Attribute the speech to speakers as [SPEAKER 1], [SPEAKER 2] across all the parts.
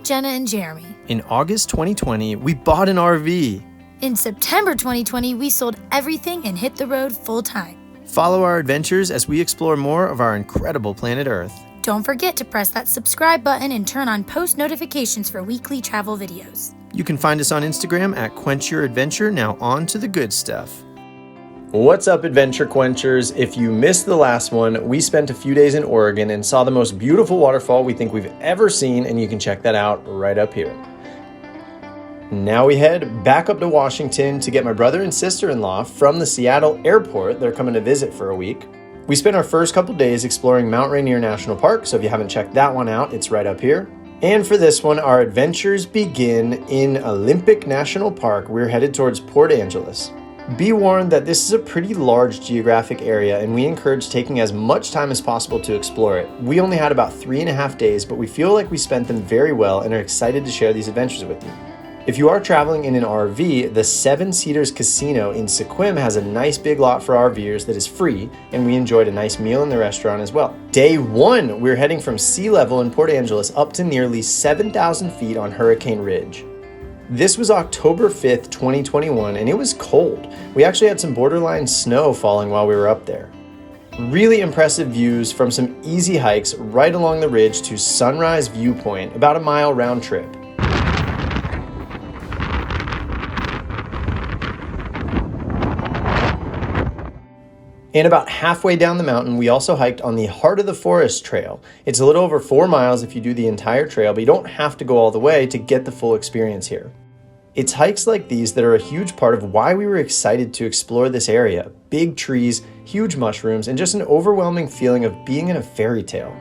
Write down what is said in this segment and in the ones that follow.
[SPEAKER 1] Jenna and Jeremy.
[SPEAKER 2] In August 2020, we bought an RV.
[SPEAKER 1] In September 2020, we sold everything and hit the road full-time.
[SPEAKER 2] Follow our adventures as we explore more of our incredible planet Earth.
[SPEAKER 1] Don't forget to press that subscribe button and turn on post notifications for weekly travel videos.
[SPEAKER 2] You can find us on Instagram at Quench Your Adventure. Now on to the good stuff. What's up, Adventure Quenchers? If you missed the last one, we spent a few days in Oregon and saw the most beautiful waterfall we think we've ever seen, and you can check that out right up here. Now we head back up to Washington to get my brother and sister-in-law from the Seattle airport. They're coming to visit for a week. We spent our first couple days exploring Mount Rainier National Park, so if you haven't checked that one out, it's right up here. And for this one, our adventures begin in Olympic National Park. We're headed towards Port Angeles. Be warned that this is a pretty large geographic area, and we encourage taking as much time as possible to explore it. We only had about 3.5 days, but we feel like we spent them very well and are excited to share these adventures with you. If you are traveling in an RV, the Seven Cedars Casino in Sequim has a nice big lot for RVers that is free, and we enjoyed a nice meal in the restaurant as well. Day 1, we're heading from sea level in Port Angeles up to nearly 7,000 feet on Hurricane Ridge. This was October 5th, 2021, and it was cold. We actually had some borderline snow falling while we were up there. Really impressive views from some easy hikes right along the ridge to Sunrise Viewpoint, about a mile round trip. And about halfway down the mountain, we also hiked on the Heart of the Forest Trail. It's a little over 4 miles if you do the entire trail, but you don't have to go all the way to get the full experience here. It's hikes like these that are a huge part of why we were excited to explore this area. Big trees, huge mushrooms, and just an overwhelming feeling of being in a fairy tale.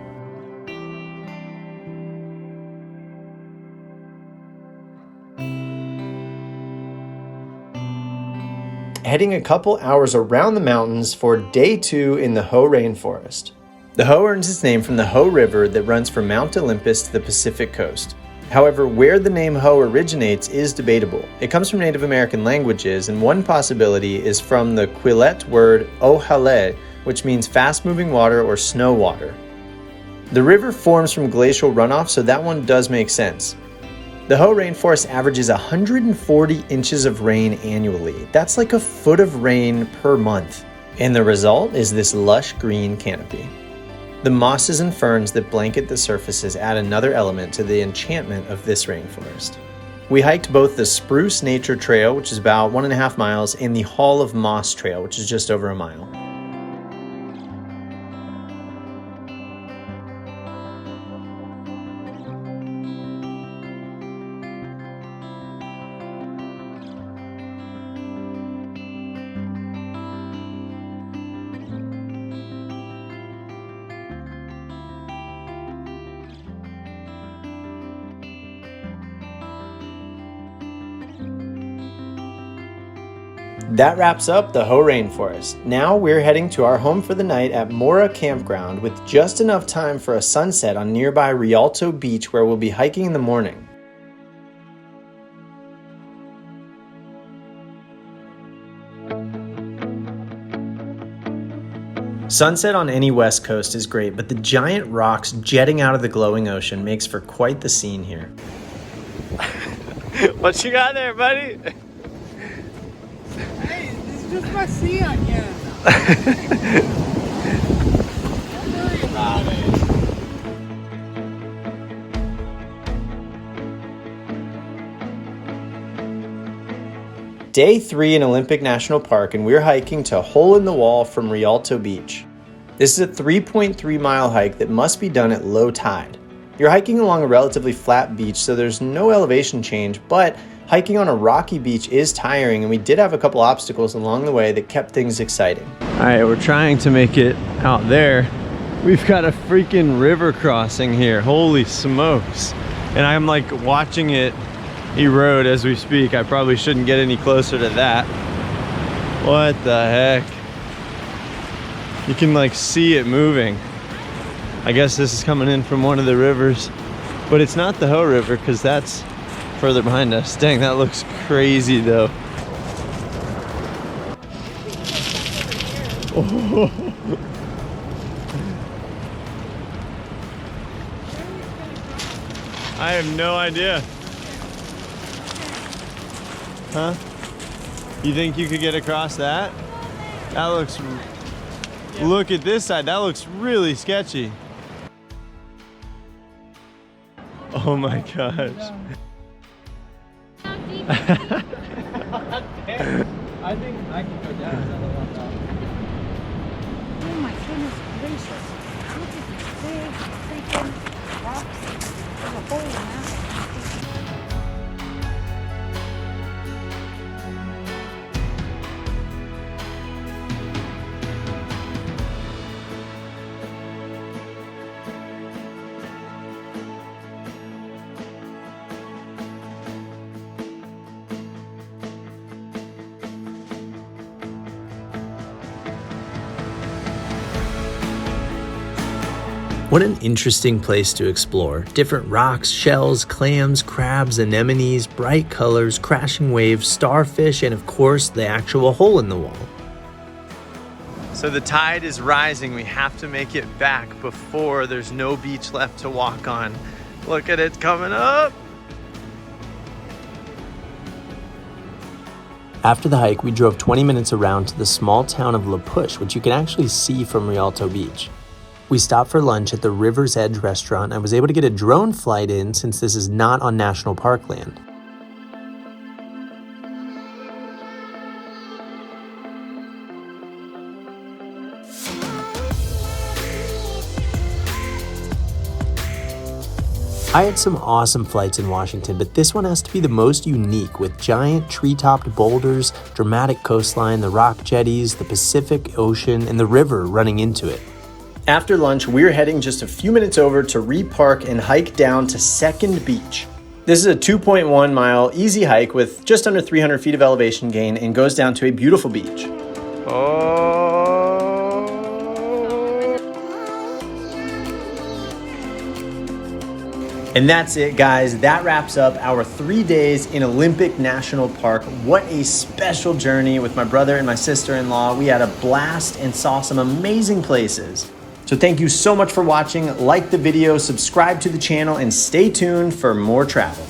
[SPEAKER 2] Heading a couple hours around the mountains for day 2 in the Hoh Rainforest. The Hoh earns its name from the Hoh River that runs from Mount Olympus to the Pacific coast. However, where the name Hoh originates is debatable. It comes from Native American languages, and one possibility is from the Quileute word ohale, which means fast-moving water or snow water. The river forms from glacial runoff, so that one does make sense. The Hoh Rainforest averages 140 inches of rain annually. That's like a foot of rain per month. And the result is this lush green canopy. The mosses and ferns that blanket the surfaces add another element to the enchantment of this rainforest. We hiked both the Spruce Nature Trail, which is about 1.5 miles, and the Hall of Moss Trail, which is just over a mile. That wraps up the Hoh Rainforest. Now we're heading to our home for the night at Mora Campground with just enough time for a sunset on nearby Rialto Beach, where we'll be hiking in the morning. Sunset on any west coast is great, but the giant rocks jetting out of the glowing ocean makes for quite the scene here. What you got there, buddy?
[SPEAKER 3] Just my sea on you. Don't worry about it.
[SPEAKER 2] Day 3 in Olympic National Park, and we're hiking to Hole in the Wall from Rialto Beach. This is a 3.3 mile hike that must be done at low tide. You're hiking along a relatively flat beach, so there's no elevation change, but hiking on a rocky beach is tiring, and we did have a couple obstacles along the way that kept things exciting. All right, we're trying to make it out there. We've got a freaking river crossing here. Holy smokes. And I'm like watching it erode as we speak. I probably shouldn't get any closer to that. What the heck? You can like see it moving. I guess this is coming in from one of the rivers, but it's not the Hoh River because that's further behind us. Dang, that looks crazy though. Oh. I have no idea. Huh? You think you could get across that? That looks, look at this side, that looks really sketchy. Oh my gosh.
[SPEAKER 3] I think I can go down.
[SPEAKER 4] Oh my goodness gracious. Look at these big freaking rocks. There's a hole in that.
[SPEAKER 2] What an interesting place to explore. Different rocks, shells, clams, crabs, anemones, bright colors, crashing waves, starfish, and of course, the actual hole in the wall. So the tide is rising. We have to make it back before there's no beach left to walk on. Look at it coming up. After the hike, we drove 20 minutes around to the small town of La Push, which you can actually see from Rialto Beach. We stopped for lunch at the River's Edge restaurant. I was able to get a drone flight in since this is not on national park land. I had some awesome flights in Washington, but this one has to be the most unique, with giant tree-topped boulders, dramatic coastline, the rock jetties, the Pacific Ocean, and the river running into it. After lunch, we're heading just a few minutes over to repark and hike down to Second Beach. This is a 2.1 mile easy hike with just under 300 feet of elevation gain and goes down to a beautiful beach. And that's it, guys. That wraps up our 3 days in Olympic National Park. What a special journey with my brother and my sister-in-law. We had a blast and saw some amazing places. So thank you so much for watching. Like the video, subscribe to the channel, and stay tuned for more travel.